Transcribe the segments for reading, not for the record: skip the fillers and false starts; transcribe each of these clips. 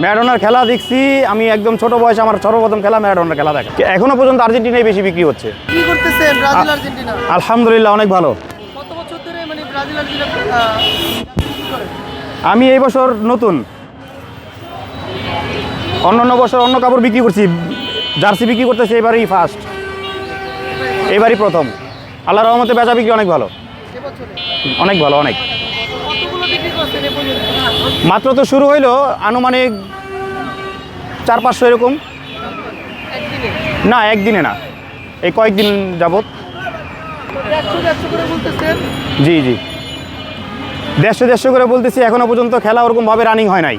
ম্যারাডোনার খেলা দেখছি আমি একদম ছোট বয়সে আমার সর্বপ্রথম খেলা ম্যারাডোনার খেলা দেখা এখনো পর্যন্ত আর্জেন্টিনায় বেশি বিক্রি হচ্ছে। কি করতেছেন ব্রাজিল আর্জেন্টিনা? আলহামদুলিল্লাহ অনেক ভালো। কত বছর ধরে মানে ব্রাজিল আর্জেন্টিনা বিক্রি করেন? আমি এই বছর নতুন, অন্য বছর অন্য কাপড় বিক্রি করছি, জার্সি বিক্রি করতেছি এবারই ফার্স্ট, এবারই প্রথম। আল্লাহর রহমতে বেচা বিক্রি অনেক ভালো, এবছরে অনেক ভালো, অনেক। কতগুলো বিক্রি করছেন এ পর্যন্ত? মাত্র তো শুরু হইলো, আনুমানিক 400-500 এরকম। একদিনে না, একদিনে না, এই কয়েকদিন যাবত। 100 করে বলতেছেন? জি জি, 150 করে বলতেছি। এখনো পর্যন্ত খেলা ওরকমভাবে রানিং হয় নাই।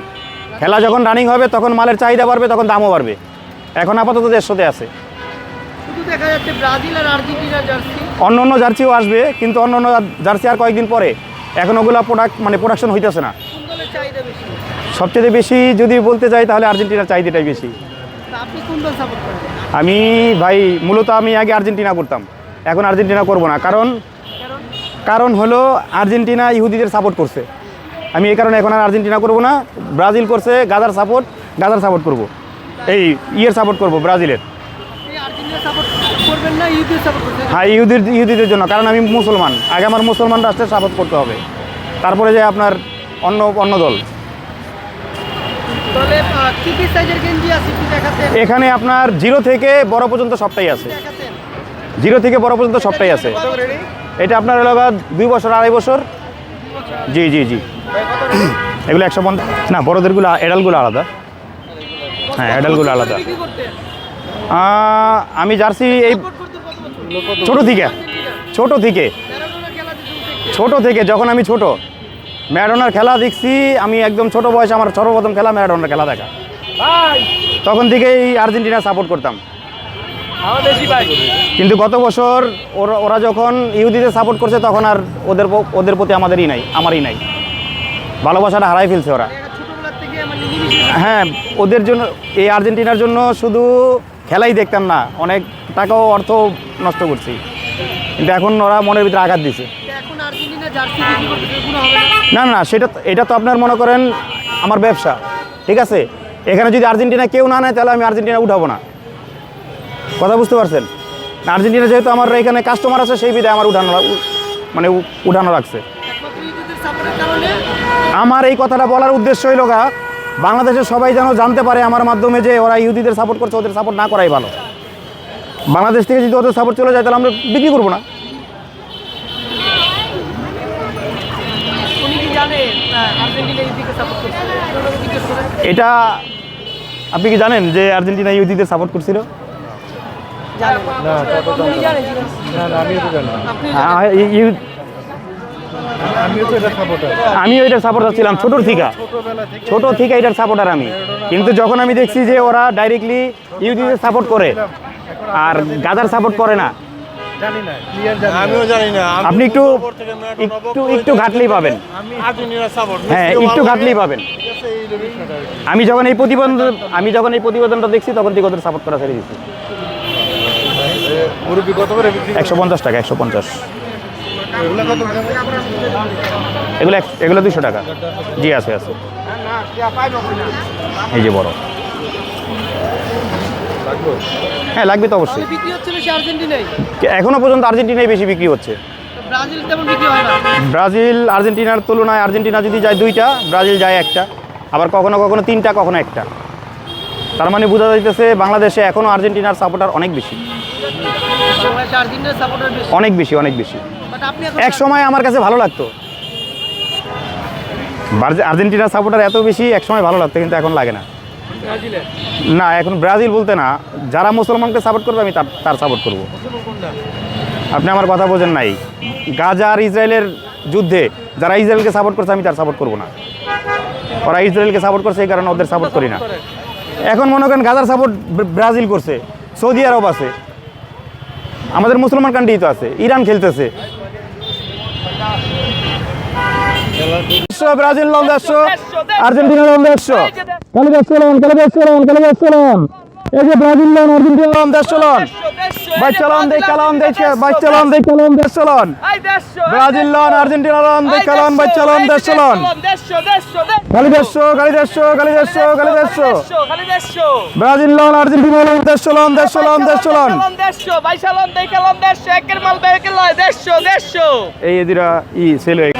খেলা যখন রানিং হবে তখন মালের চাহিদা বাড়বে, তখন দামও বাড়বে। এখন আপাতত 150-তে আছে। শুধু দেখা যাচ্ছে ব্রাজিল আর আর্জেন্টিনার জার্সি। অন্য জার্সিও আসবে, কিন্তু অন্য জার্সি আর কয়েকদিন পরে। এখন ওগুলো প্রোডাকশন হইতেছে না। কোন দলের চাহিদা বেশি? সবচেয়ে বেশি যদি বলতে চাই তাহলে আর্জেন্টিনার চাহিদাটাই বেশি। তা আপনি কোন দল সাপোর্ট করেন? আমি ভাই মূলত আমি আগে আর্জেন্টিনা করতাম, এখন আর্জেন্টিনা করব না। কারণ হলো আর্জেন্টিনা ইহুদিদের সাপোর্ট করছে। আমি এই কারণে এখন আর আর্জেন্টিনা করব না। ব্রাজিল করছে, গাদার সাপোর্ট করব, এই সাপোর্ট করব ব্রাজিলের। আপনি আর্জেন্টিনা সাপোর্ট করবেন না ইউকে সাপোর্ট করবেন? হ্যাঁ, ইহুদিদের জন্য, কারণ আমি মুসলমান। আগে আমার মুসলমান রাষ্ট্রের সাপোর্ট করতে হবে, তারপরে যে আপনার অন্য দল। তাহলে কি কি সাইজের গেঞ্জি আছে একটু দেখাতেন? এখানে আপনার 0 থেকে বড় পর্যন্ত সবটাই আছে। দেখাতেন 0 থেকে বড় পর্যন্ত সবটাই আছে। এটা আপনার এলাকা 2 বছর 2.5 বছর। জি জি জি, এগুলো 150 না, বড়দেরগুলো এডালগুলো আলাদা। হ্যাঁ, এডালগুলো আলাদা। বিক্রি করতেন? আমি জার্সি এই সাপোর্ট করতেন কত বছর? ছোট থেকে ম্যারাডোনার খেলা দেখুন যখন আমি ছোট ম্যারাডোনার খেলা দেখছি। আমি একদম ছোট বয়সে আমার সর্বপ্রথম খেলা ম্যারাডোনার খেলা দেখা। তখন থেকেই আর্জেন্টিনা সাপোর্ট করতাম। কিন্তু গত বছর ওরা যখন ইহুদিদের সাপোর্ট করছে তখন আর ওদের প্রতি আমারই নাই, ভালোবাসাটা হারাই ফেলছে ওরা। ছোটবেলা থেকে মানে নিমিশে হ্যাঁ, ওদের জন্য, এই আর্জেন্টিনার জন্য শুধু খেলাই দেখতাম না, অনেক টাকাও অর্থ নষ্ট করছি। কিন্তু এখন ওরা মনের ভিতরে আঘাত দিছে। এখন আর্জেন্টিনা জার্সি বিক্রি করতে কোনো হবে না? না, এটা তো আপনার মনে করেন আমার ব্যবসা, ঠিক আছে। এখানে যদি আর্জেন্টিনা কেউ না নেয় তাহলে আমি আর্জেন্টিনা উঠাবো না। কথা বুঝতে পারছেন? আর্জেন্টিনা যেহেতু আমার এখানে কাস্টমার আছে, সেই বিধায় আমার উঠানো রাখছে। একমাত্র ইহুদিদের সাপোর্টের কারণে আমার এই কথাটা বলার উদ্দেশ্য হইল বাংলাদেশের সবাই যেন জানতে পারে আমার মাধ্যমে যে ওরা ইহুদিদের সাপোর্ট করছে, ওদের সাপোর্ট না করাই ভালো। বাংলাদেশ থেকে যদি ওদের সাপোর্ট চলে যায় তাহলে আমরা বিক্রি করবো না। উনি কি জানে আর্জেন্টিনা ইহুদিকে সাপোর্ট করছে? জিজ্ঞেস করেন। এটা আপনি কি জানেন যে আর্জেন্টিনা ইহুদিদের সাপোর্ট করছিল? জানেন না? উনি জানেন জিজ্ঞেস। আপনি জানেন? আমিও এটার সাপোর্টার ছিলাম ছোট থেকে এটার সাপোর্টার আমি। কিন্তু যখন আমি দেখছি যে ওরা ডাইরেক্টলি ইহুদিদের সাপোর্ট করে আর গাদার সাপোর্ট করে না, আমিও জানি না। আপনি একটু ঘাটলেই পাবেন। হ্যাঁ, একটু ঘাটলেই পাবেন। আমি যখন এই প্রতিবেদনটা দেখছি তখন থেকে ওদের সাপোর্ট করা ছেড়ে দিচ্ছি। 150 টাকা, 150। এগুলো 200 টাকা। জি, আছে। এই যে বড়, হ্যাঁ লাগবে তো অবশ্যই। তাহলে বিক্রি হচ্ছে বেশি আর্জেন্টিনায়? এখনো পর্যন্ত আর্জেন্টিনায় বেশি বিক্রি হচ্ছে। ব্রাজিল তেমন বিক্রি হয় না? ব্রাজিল আর্জেন্টিনার তুলনায়, আর্জেন্টিনা যদি যায় 2টা, ব্রাজিল যায় 1টা, আবার কখনো 3টা, কখনো 1টা। তার মানে বোঝা যাইতেছে বাংলাদেশে এখনো আর্জেন্টিনার সাপোর্টার অনেক বেশি, বাংলাদেশে আর্জেন্টিনার সাপোর্টার বেশি? অনেক বেশি। বাট আপনি এখন এক সময় আমার কাছে ভালো লাগতো আর্জেন্টিনার সাপোর্টার এত বেশি, এক সময় ভালো লাগতো, কিন্তু এখন লাগে না। না, এখন ব্রাজিল বলতে না, যারা মুসলমানকে সাপোর্ট করবে আমি তার সাপোর্ট করব। আপনি আমার কথা বোঝেন নাই। গাজা আর ইসরায়েলের যুদ্ধে যারা ইসরায়েলকে সাপোর্ট করছে আমি তার সাপোর্ট করব না। ওরা ইসরায়েলকে সাপোর্ট করছে, এই কারণে ওদের সাপোর্ট করি না। এখন মনে করেন গাজার সাপোর্ট ব্রাজিল করছে, সৌদি আরব আছে, আমাদের মুসলমান কান্ট্রি তো আছে, ইরান খেলতেছে। Brazil long 150, Argentina long 150। এই যে ব্রাজিল লন আর্জেন্টিনা লন দেশ চলন ভাই চলন দেই কালন দেই ভাই চলন দেই কালন দেশ চলন ব্রাজিল লন আর্জেন্টিনা লন দেই কালন ভাই চলন দেশ চলন গালি দেশো গালি দেশো গালি দেশো গালি দেশো ব্রাজিল লন আর্জেন্টিনা লন দেশ চলন দেশ চলন দেশ চলন এই এদিরা সেল হয়ে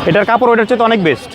এটার কাপড় ওটার চেয়ে তো অনেক বেস্ট